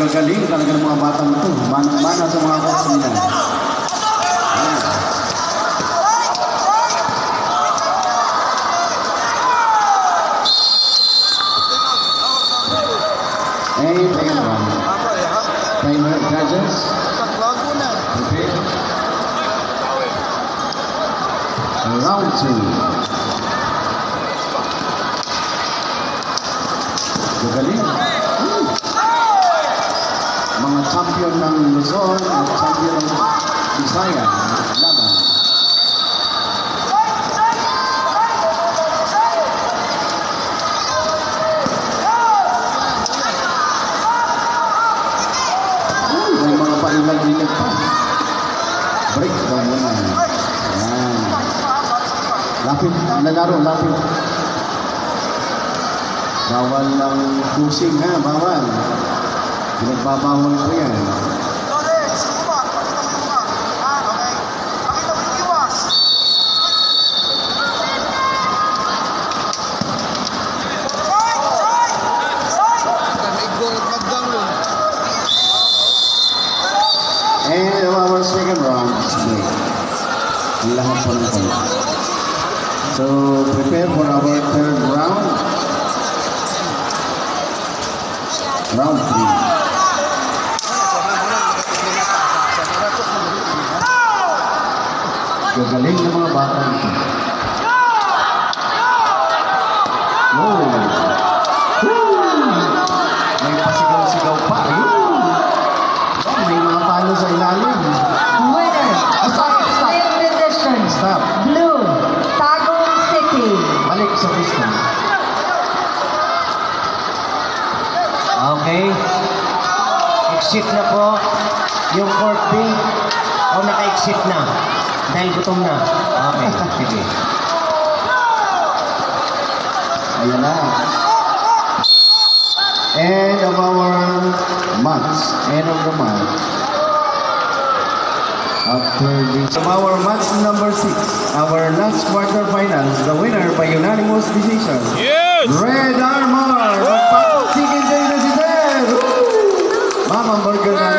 Gagaling talaga ng mga batang ito. Manang-mana sa mga coach nila. Timer judges. Prepare. Round 2. Gagaling. Mga champion ng Luzon at champion ng Bisaya laban. May mga pailag-ilag pa. Break daw muna. Yan. Lapit, lalaro, lapit. Bawal ng pusing ha, bawal. Pinagbabawal ko yan. And our second round is break. Lahat po ng point. So, prepare for our third round. Round 3. Gagaling ng mga bata nito. Wow! May pasigaw-sigaw pa. May mga palo sa ilalim. Winner, Stop! in decision. Stop! Blue, Tagum City. Balik sa pistol. Okay. Exit na po yung court B. O naka-exit na. Dahil gutom na. Okay, sige. Ayan na. End of our match. End of the match. After this, of our match number 6, our last quarterfinals, the winner by unanimous decision. Yes! Red Armor! Magpapasikin kayo na si Sir! Mama Burger na